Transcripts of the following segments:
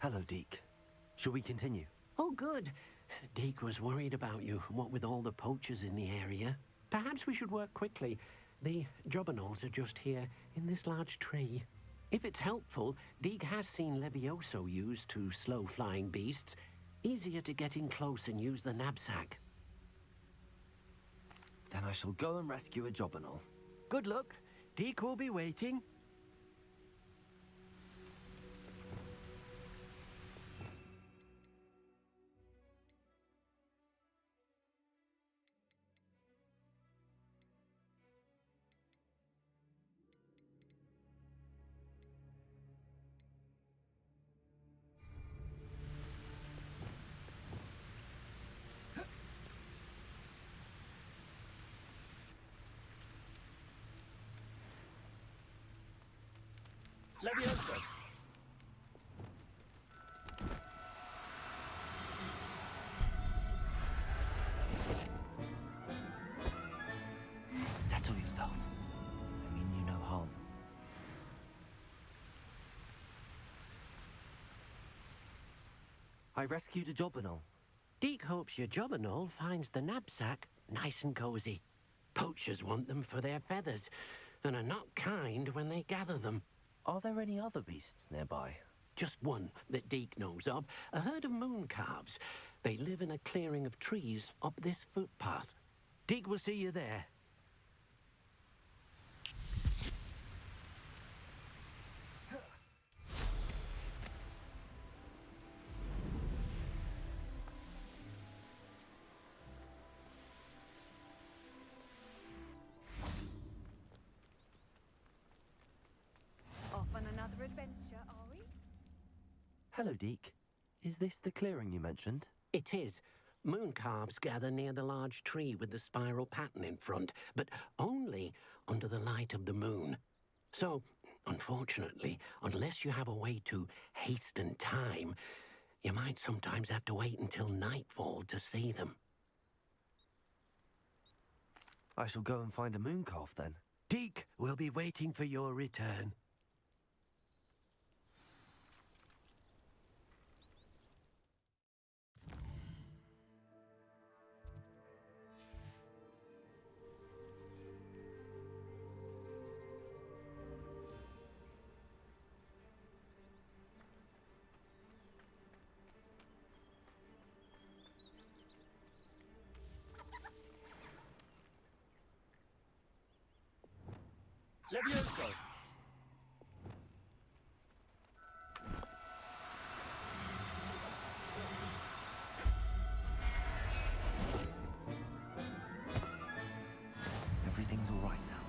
Hello, Deke. Shall we continue? Oh, good. Deke was worried about you, what with all the poachers in the area. Perhaps we should work quickly. The jobberknolls are just here, in this large tree. If it's helpful, Deke has seen Levioso used to slow flying beasts. Easier to get in close and use the knapsack. Then I shall go and rescue a jobberknoll. Good luck. Deke will be waiting. Levioso! Settle yourself. I mean you no harm. I rescued a jobberknoll. Deke hopes your jobberknoll finds the knapsack nice and cozy. Poachers want them for their feathers, and are not kind when they gather them. Are there any other beasts nearby? Just one that Deke knows of, a herd of moon calves. They live in a clearing of trees up this footpath. Deke will see you there. Off on another adventure, are we? Hello, Deke. Is this the clearing you mentioned? It is. Moon calves gather near the large tree with the spiral pattern in front, but only under the light of the moon. So, unfortunately, unless you have a way to hasten time, you might sometimes have to wait until nightfall to see them. I shall go and find a moon calf then. Deke will be waiting for your return. Levioso! Everything's all right now.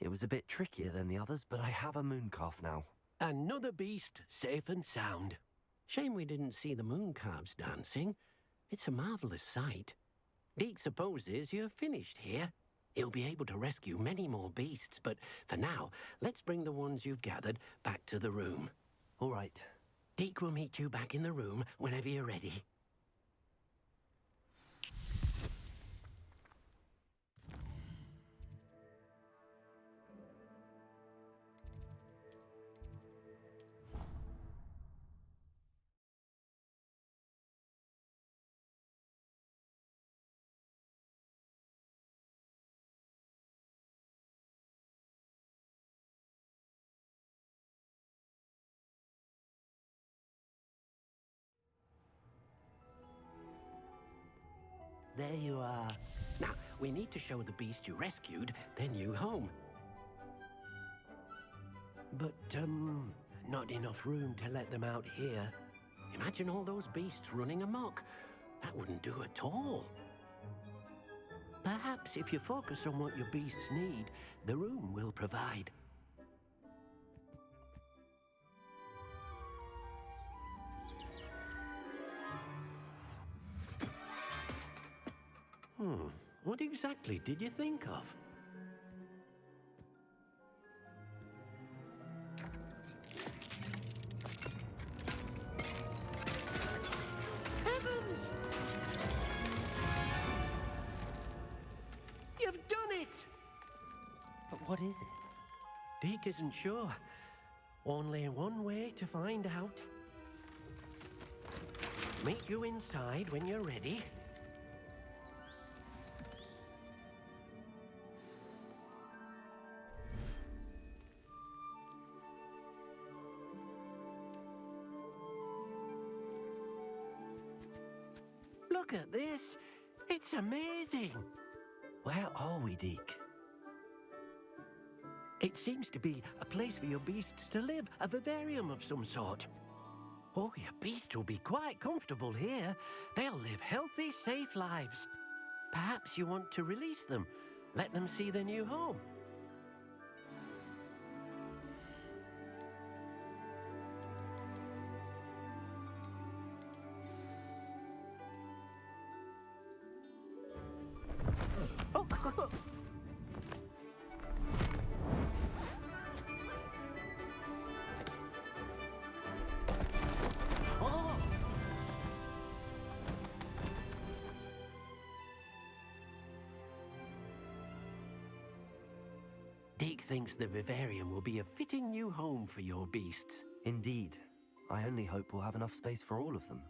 It was a bit trickier than the others, but I have a moon calf now. Another beast, safe and sound. Shame we didn't see the moon calves dancing. It's a marvelous sight. Deke supposes you're finished here. He'll be able to rescue many more beasts, but for now, let's bring the ones you've gathered back to the room. All right. Deke will meet you back in the room whenever you're ready. There you are. Now, we need to show the beast you rescued their new home. But, not enough room to let them out here. Imagine all those beasts running amok. That wouldn't do at all. Perhaps if you focus on what your beasts need, the room will provide. What exactly did you think of? Heavens! You've done it! What is it? Deke isn't sure. Only one way to find out. Meet you inside when you're ready. Look at this. It's amazing. Where are we, Deke? It seems to be a place for your beasts to live, a vivarium of some sort. Oh, your beasts will be quite comfortable here. They'll live healthy, safe lives. Perhaps you want to release them, let them see their new home. Deke thinks the vivarium will be a fitting new home for your beasts. Indeed. I only hope we'll have enough space for all of them.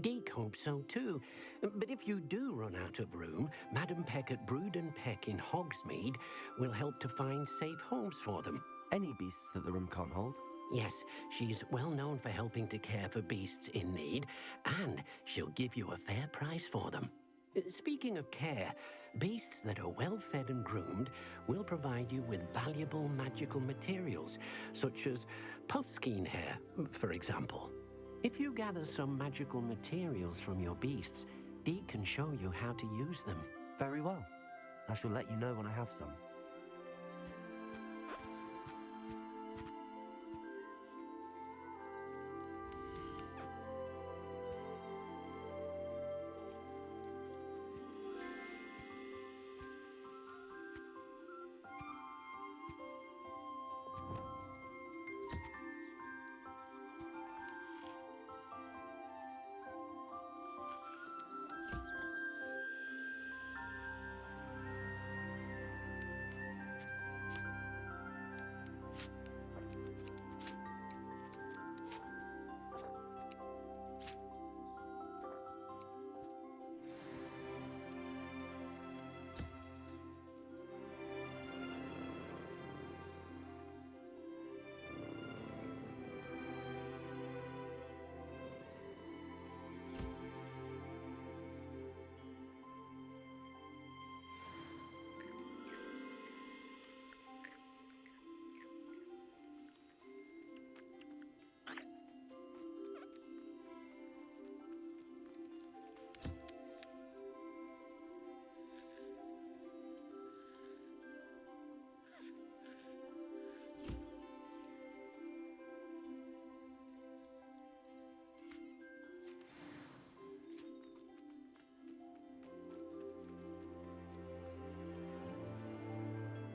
Deke hopes so too. But if you do run out of room, Madam Peck at Brood and Peck in Hogsmeade will help to find safe homes for them. Any beasts that the room can't hold? Yes, she's well known for helping to care for beasts in need, and she'll give you a fair price for them. Speaking of care, beasts that are well fed and groomed will provide you with valuable magical materials, such as puffskein hair, for example. If you gather some magical materials from your beasts, Deke can show you how to use them. Very well. I shall let you know when I have some.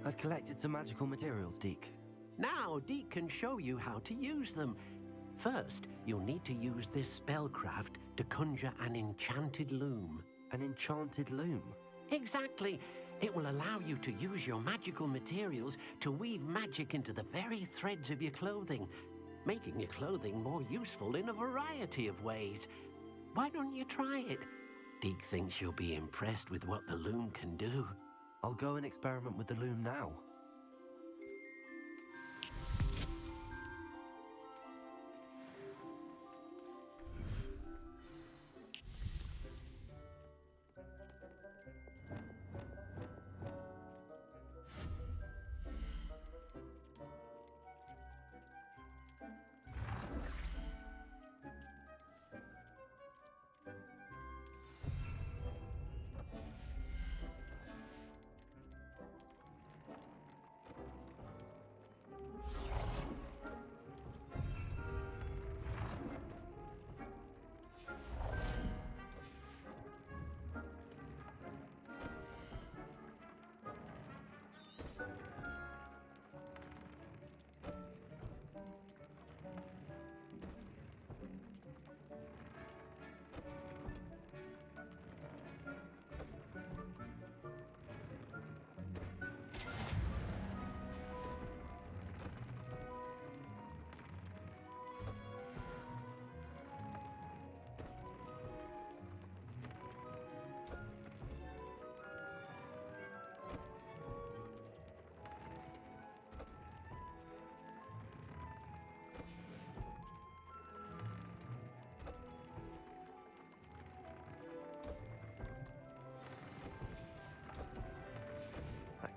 I've collected some magical materials, Deke. Now, Deke can show you how to use them. First, you'll need to use this spellcraft to conjure an enchanted loom. An enchanted loom? Exactly. It will allow you to use your magical materials to weave magic into the very threads of your clothing, making your clothing more useful in a variety of ways. Why don't you try it? Deke thinks you'll be impressed with what the loom can do. I'll go and experiment with the loom now.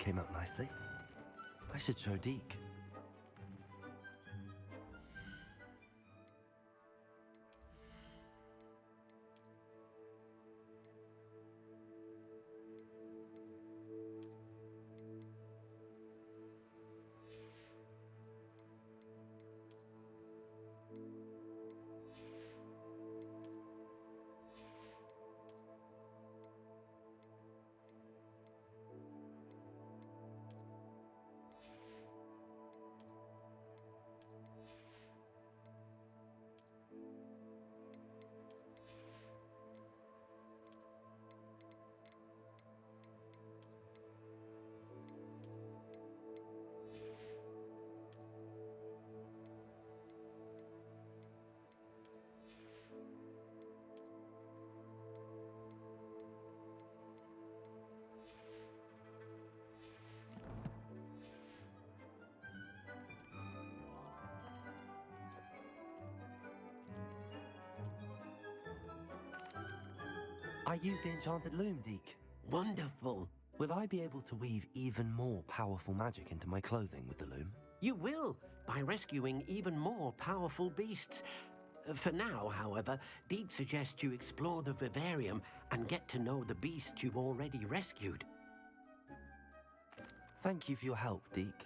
came out nicely. I should show Deke. I use the enchanted loom, Deke. Wonderful. Will I be able to weave even more powerful magic into my clothing with the loom? You will, by rescuing even more powerful beasts. For now, however, Deke suggests you explore the vivarium and get to know the beasts you've already rescued. Thank you for your help, Deke.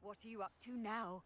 What are you up to now?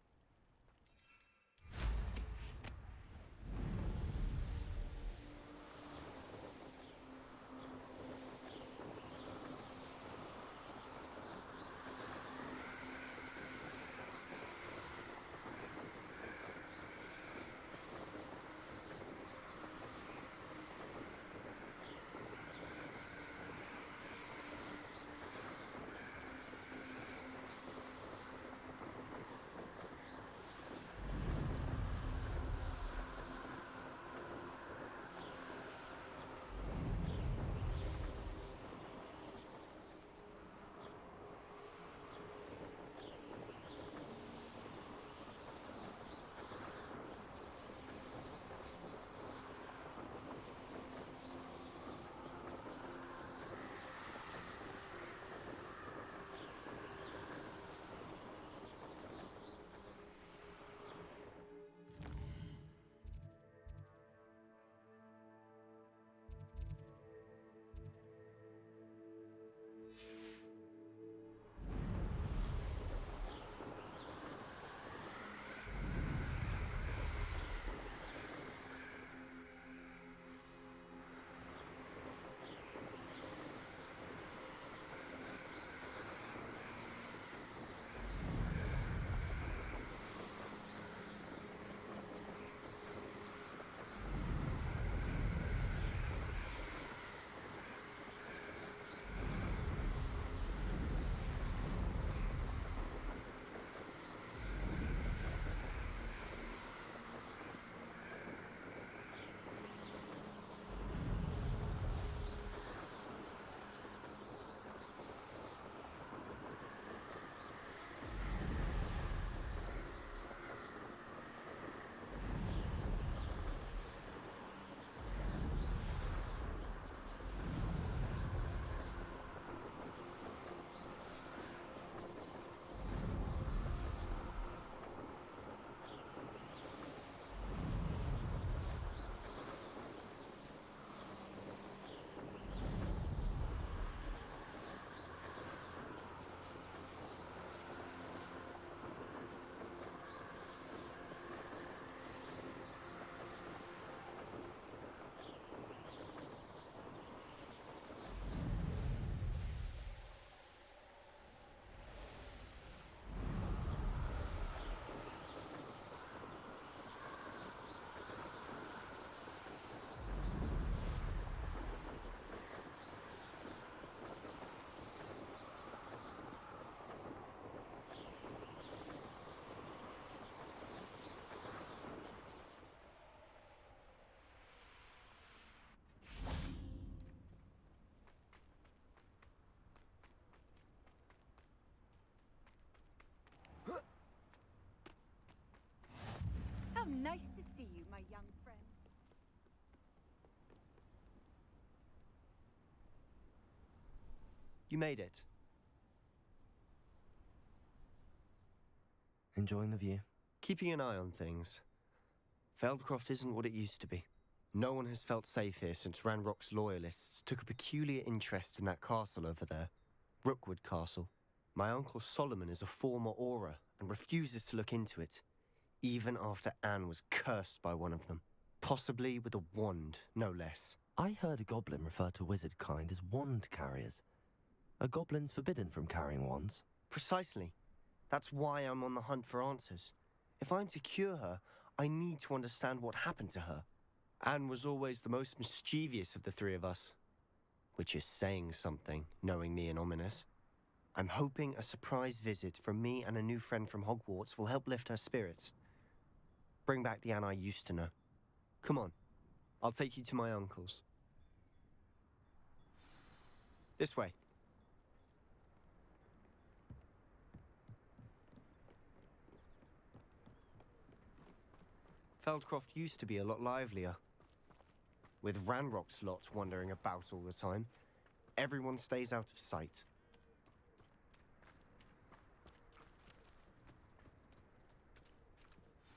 young friend. You made it. Enjoying the view? Keeping an eye on things. Feldcroft isn't what it used to be. No one has felt safe here since Ranrock's loyalists took a peculiar interest in that castle over there. Rookwood Castle. My uncle Solomon is a former Auror and refuses to look into it, even after Anne was cursed by one of them. Possibly with a wand, no less. I heard a goblin refer to wizard kind as wand carriers. Are goblins forbidden from carrying wands? Precisely. That's why I'm on the hunt for answers. If I'm to cure her, I need to understand what happened to her. Anne was always the most mischievous of the three of us. Which is saying something, knowing me and Ominous. I'm hoping a surprise visit from me and a new friend from Hogwarts will help lift her spirits. Bring back the Anne I used to know. Come on, I'll take you to my uncle's. This way. Feldcroft used to be a lot livelier. With Ranrock's lot wandering about all the time, everyone stays out of sight.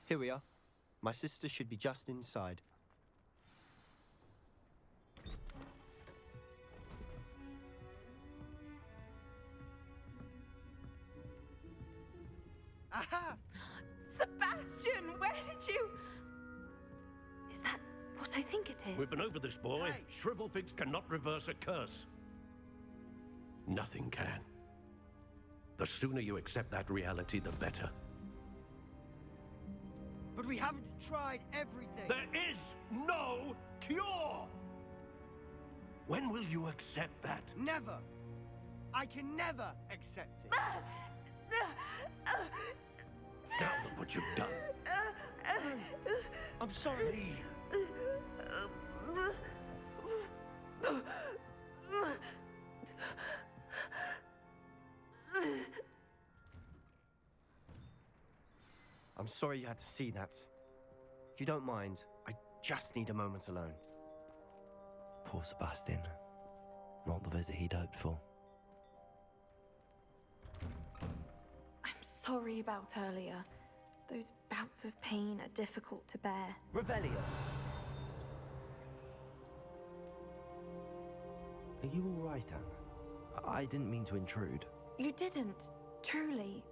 Here we are. My sister should be just inside. Aha! Sebastian, where did you... Is that what I think it is? We've been over this, boy. Hey. Shrivelfigs cannot reverse a curse. Nothing can. The sooner you accept that reality, the better. But we haven't tried everything. There is no cure! When will you accept that? Never. I can never accept it. Now look what you've done. I'm sorry. I'm sorry you had to see that. If you don't mind, I just need a moment alone. Poor Sebastian. Not the visit he'd hoped for. I'm sorry about earlier. Those bouts of pain are difficult to bear. Revelio! Are you all right, Anne? I didn't mean to intrude. You didn't, truly.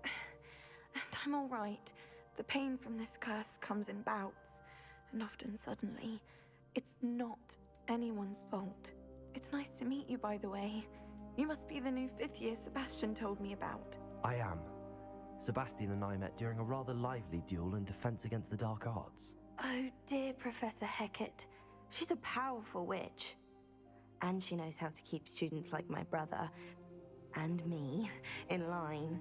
And I'm all right. The pain from this curse comes in bouts, and often suddenly. It's not anyone's fault. It's nice to meet you, by the way. You must be the new fifth year Sebastian told me about. I am. Sebastian and I met during a rather lively duel in defense against the dark arts. Oh, dear Professor Hecat. She's a powerful witch. And she knows how to keep students like my brother, and me, in line.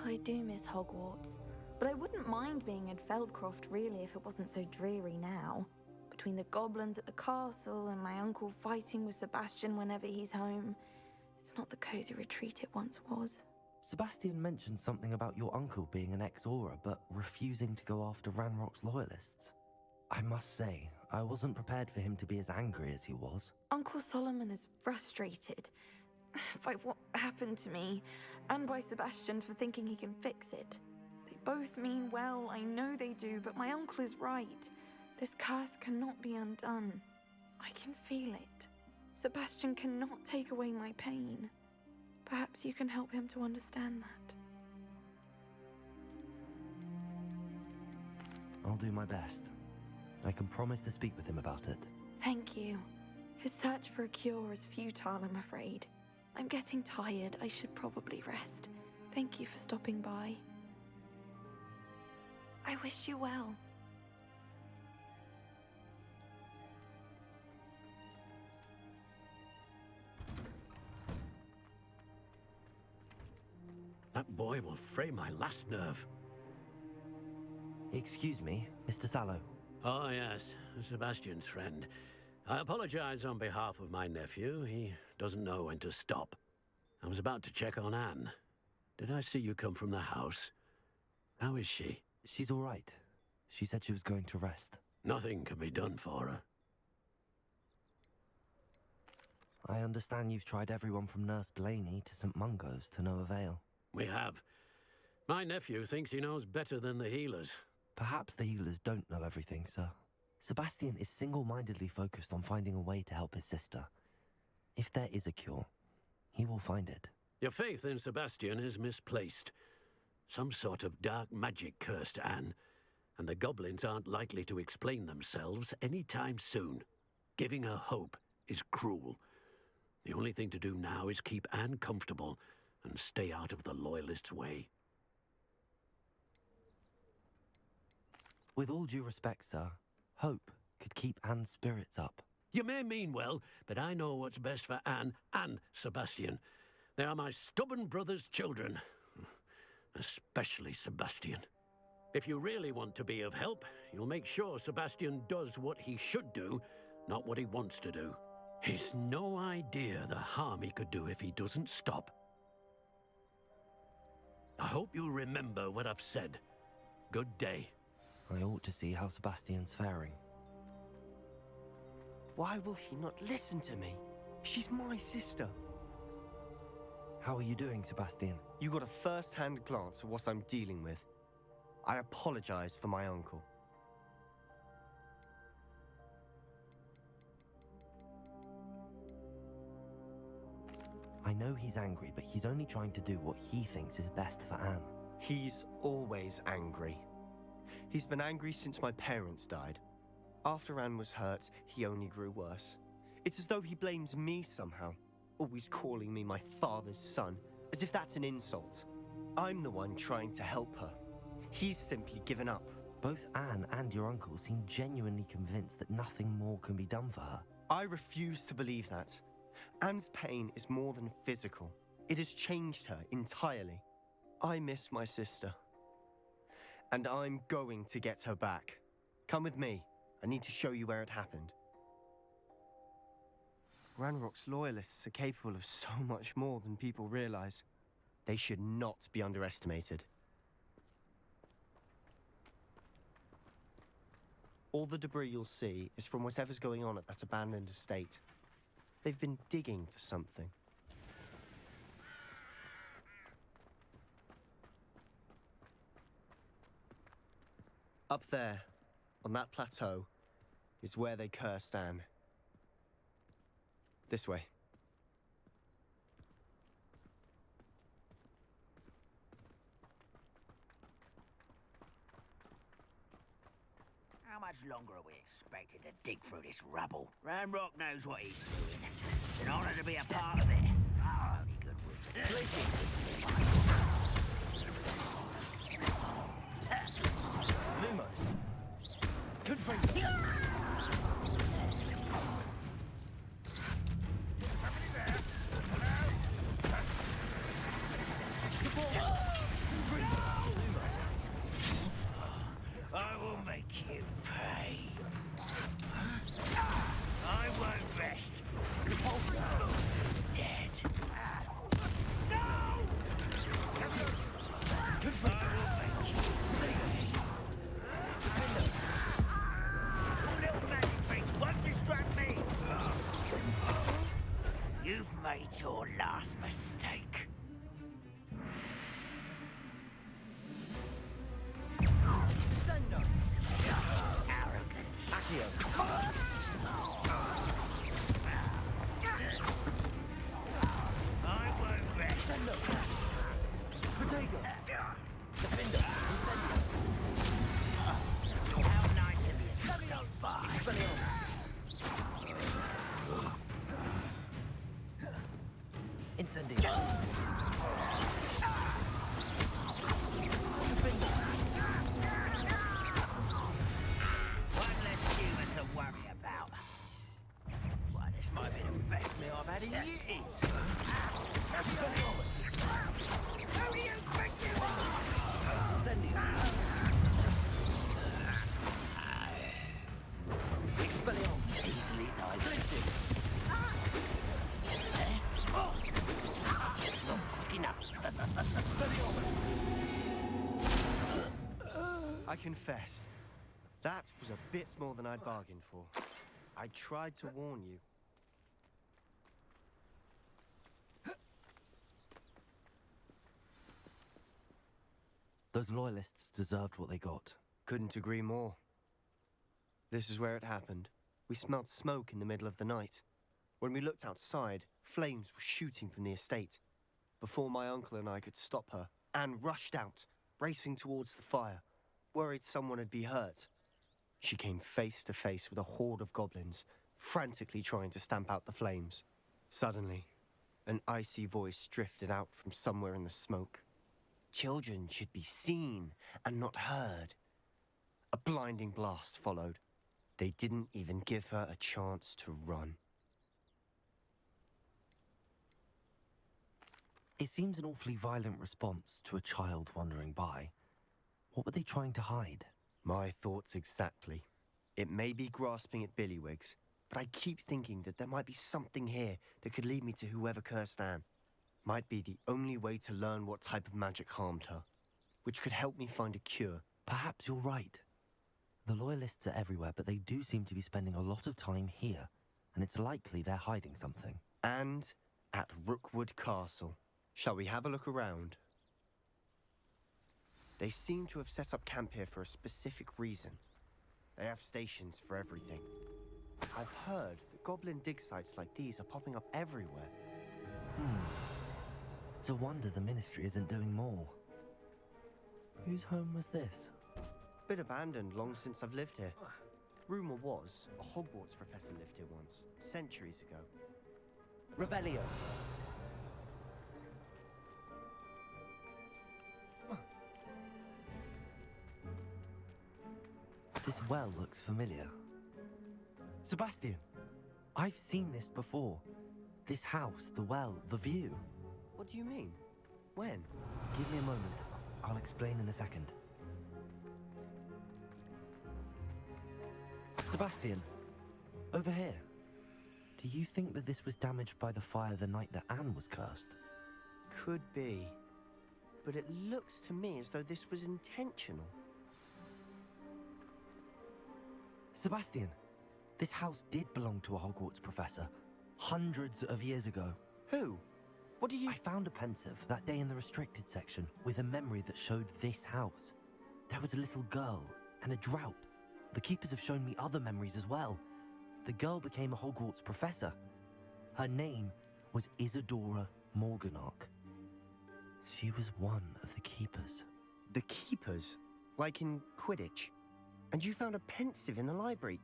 I do miss Hogwarts, but I wouldn't mind being in Feldcroft, really, if it wasn't so dreary now. Between the goblins at the castle and my uncle fighting with Sebastian whenever he's home, it's not the cozy retreat it once was. Sebastian mentioned something about your uncle being an ex-Auror, but refusing to go after Ranrock's loyalists. I must say, I wasn't prepared for him to be as angry as he was. Uncle Solomon is frustrated by what happened to me, and by Sebastian for thinking he can fix it. They both mean well, I know they do, but my uncle is right. This curse cannot be undone. I can feel it. Sebastian cannot take away my pain. Perhaps you can help him to understand that. I'll do my best. I can promise to speak with him about it. Thank you. His search for a cure is futile, I'm afraid. I'm getting tired. I should probably rest. Thank you for stopping by. I wish you well. That boy will fray my last nerve. Excuse me, Mr. Sallow. Oh, yes, Sebastian's friend. I apologize on behalf of my nephew. He doesn't know when to stop. I was about to check on Anne. Did I see you come from the house? How is she? She's all right. She said she was going to rest. Nothing can be done for her. I understand you've tried everyone from Nurse Blaney to St. Mungo's to no avail. We have. My nephew thinks he knows better than the healers. Perhaps the healers don't know everything, sir. Sebastian is single-mindedly focused on finding a way to help his sister. If there is a cure, he will find it. Your faith in Sebastian is misplaced. Some sort of dark magic cursed Anne, and the goblins aren't likely to explain themselves any time soon. Giving her hope is cruel. The only thing to do now is keep Anne comfortable and stay out of the Loyalists' way. With all due respect, sir, hope could keep Anne's spirits up. You may mean well, but I know what's best for Anne and Sebastian. They are my stubborn brother's children. Especially Sebastian. If you really want to be of help, you'll make sure Sebastian does what he should do, not what he wants to do. He's no idea the harm he could do if he doesn't stop. I hope you remember what I've said. Good day. I ought to see how Sebastian's faring. Why will he not listen to me? She's my sister. How are you doing, Sebastian? You got a first-hand glance at what I'm dealing with. I apologize for my uncle. I know he's angry, but he's only trying to do what he thinks is best for Anne. He's always angry. He's been angry since my parents died. After Anne was hurt, he only grew worse. It's as though he blames me somehow, always calling me my father's son, as if that's an insult. I'm the one trying to help her. He's simply given up. Both Anne and your uncle seem genuinely convinced that nothing more can be done for her. I refuse to believe that. Anne's pain is more than physical. It has changed her entirely. I miss my sister. And I'm going to get her back. Come with me. I need to show you where it happened. Ranrock's loyalists are capable of so much more than people realize. They should not be underestimated. All the debris you'll see is from whatever's going on at that abandoned estate. They've been digging for something. Up there, on that plateau, is where they cursed Anne. This way. How much longer are we expected to dig through this rubble? Ranrock knows what he's doing. It's an honor to be a part of it. Oh, only good wizard. Lumos. Good friend. I will make you pay. I won't rest. Dead. No! I will make you pay. Little magic tricks won't distract me. You've made your last mistake. Arrogance. I won't rest. How nice of you to stop by. Incendio. One less human to worry about. Why, this might be the best meal I've had in years. Who do you think you are? Expelliarmus. Easily digested. Not quick enough. I confess, That was a bit more than I'd bargained for. I tried to warn you. Those loyalists deserved what they got. Couldn't agree more. This is where it happened. We smelled smoke in the middle of the night. When we looked outside, flames were shooting from the estate. Before my uncle and I could stop her, Anne rushed out, racing towards the fire, worried someone would be hurt. She came face to face with a horde of goblins, frantically trying to stamp out the flames. Suddenly, an icy voice drifted out from somewhere in the smoke. Children should be seen and not heard. A blinding blast followed. They didn't even give her a chance to run. It seems an awfully violent response to a child wandering by. What were they trying to hide? My thoughts exactly. It may be grasping at Billywigs, but I keep thinking that there might be something here that could lead me to whoever cursed Anne. Might be the only way to learn what type of magic harmed her, which could help me find a cure. Perhaps you're right. The Loyalists are everywhere, but they do seem to be spending a lot of time here, and it's likely they're hiding something. And at Rookwood Castle. Shall we have a look around? They seem to have set up camp here for a specific reason. They have stations for everything. I've heard that goblin dig sites like these are popping up everywhere. It's a wonder the Ministry isn't doing more. Whose home was this? Been abandoned long since I've lived here. Rumor was a Hogwarts professor lived here once, centuries ago. Revelio. This well looks familiar. Sebastian, I've seen this before. This house, the well, the view. What do you mean? When? Give me a moment. I'll explain in a second. Sebastian, over here. Do you think that this was damaged by the fire the night that Anne was cursed? Could be. But it looks to me as though this was intentional. Sebastian, this house did belong to a Hogwarts professor, hundreds of years ago. Who? What do you... I found a pensive that day in the restricted section with a memory that showed this house. There was a little girl and a drought. The keepers have shown me other memories as well. The girl became a Hogwarts professor. Her name was Isadora Morganach. She was one of the keepers. The keepers? Like in Quidditch? And you found a pensive in the library?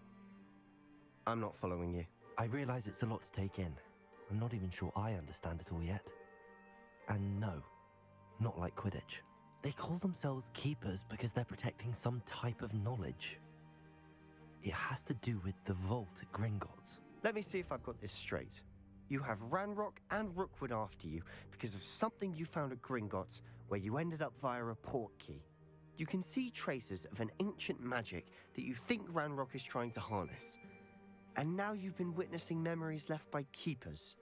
I'm not following you. I realize it's a lot to take in. I'm not even sure I understand it all yet. And no, not like Quidditch. They call themselves keepers because they're protecting some type of knowledge. It has to do with the vault at Gringotts. Let me see if I've got this straight. You have Ranrock and Rookwood after you because of something you found at Gringotts where you ended up via a port key. You can see traces of an ancient magic that you think Ranrock is trying to harness. And now you've been witnessing memories left by keepers.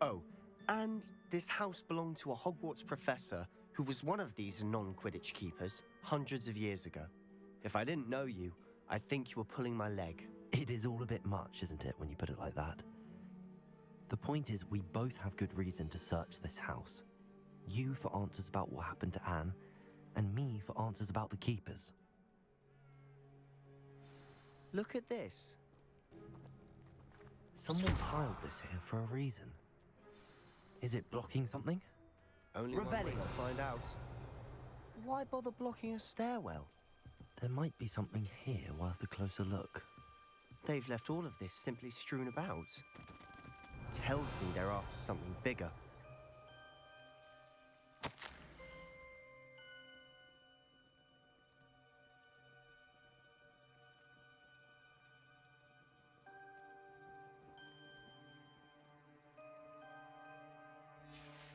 Oh, and this house belonged to a Hogwarts professor who was one of these non-Quidditch keepers hundreds of years ago. If I didn't know you, I'd think you were pulling my leg. It is all a bit much, isn't it, when you put it like that? The point is, we both have good reason to search this house. You for answers about what happened to Anne, and me for answers about the keepers. Look at this. Someone piled this here for a reason. Is it blocking something? Only one way to find out. Why bother blocking a stairwell? There might be something here worth a closer look. They've left all of this simply strewn about. Tells me they're after something bigger.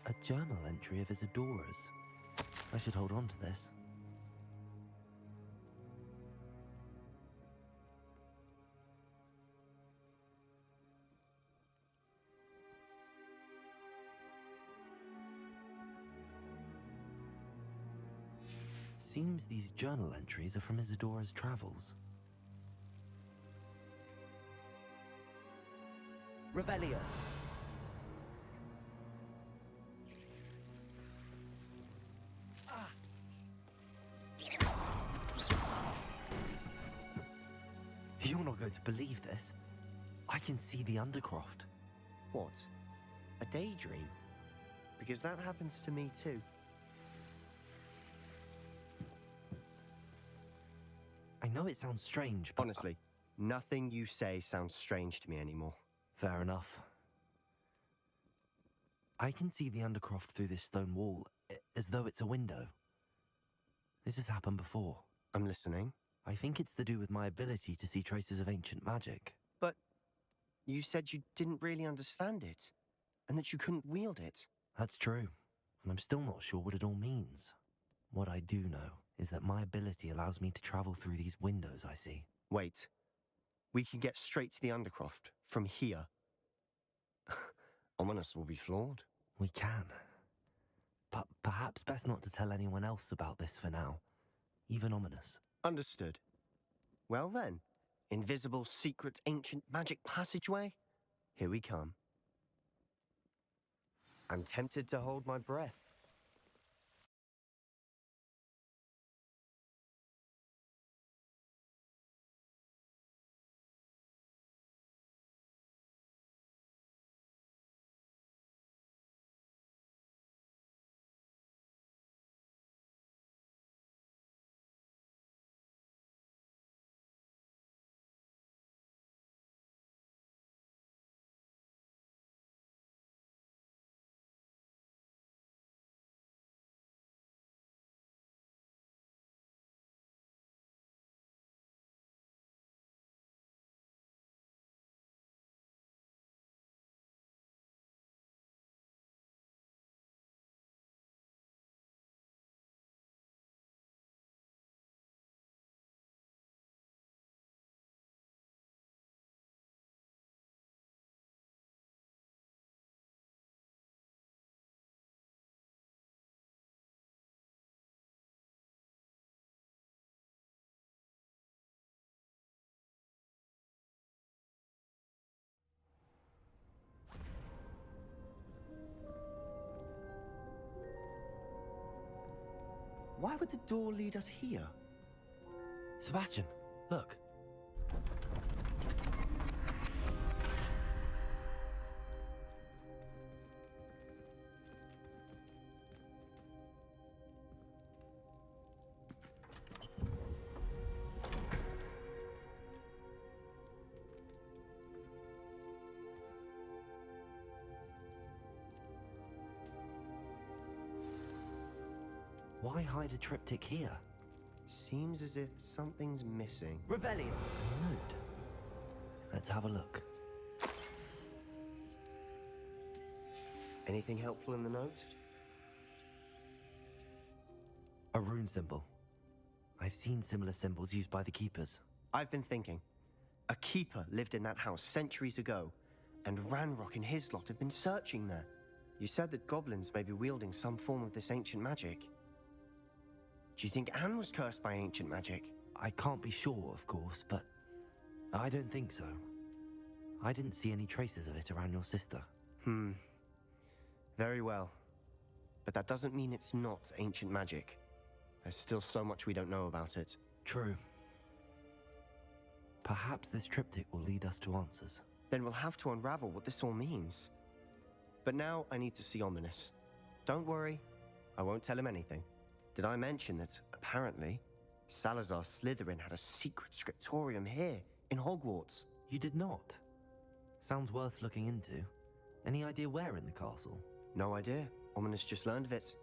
A journal entry of Isadora's. I should hold on to this. Seems these journal entries are from Isadora's travels. Revelio. You're not going to believe this. I can see the Undercroft. What? A daydream? Because that happens to me too. I know it sounds strange, but... Honestly, nothing you say sounds strange to me anymore. Fair enough. I can see the Undercroft through this stone wall, as though it's a window. This has happened before. I'm listening. I think it's to do with my ability to see traces of ancient magic. But you said you didn't really understand it, and that you couldn't wield it. That's true, and I'm still not sure what it all means. What I do know is that my ability allows me to travel through these windows I see. Wait. We can get straight to the Undercroft from here. Ominous will be flawed. We can. But perhaps best not to tell anyone else about this for now. Even Ominous. Understood. Well then, invisible, secret, ancient magic passageway? Here we come. I'm tempted to hold my breath. Why would the door lead us here? Sebastian, look. Why hide a triptych here? Seems as if something's missing. Revelio. Note. Let's have a look. Anything helpful in the note? A rune symbol. I've seen similar symbols used by the keepers. I've been thinking. A keeper lived in that house centuries ago, and Ranrock and his lot have been searching there. You said that goblins may be wielding some form of this ancient magic. Do you think Anne was cursed by ancient magic? I can't be sure, of course, but I don't think so. I didn't see any traces of it around your sister. Very well. But that doesn't mean it's not ancient magic. There's still so much we don't know about it. True. Perhaps this triptych will lead us to answers. Then we'll have to unravel what this all means. But now I need to see Ominous. Don't worry, I won't tell him anything. Did I mention that, apparently, Salazar Slytherin had a secret scriptorium here, in Hogwarts? You did not? Sounds worth looking into. Any idea where in the castle? No idea. Ominous just learned of it.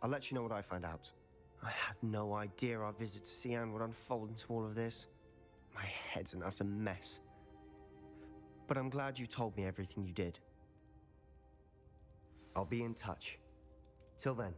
I'll let you know what I find out. I had no idea our visit to Cian would unfold into all of this. My head's an utter mess. But I'm glad you told me everything you did. I'll be in touch. Till then.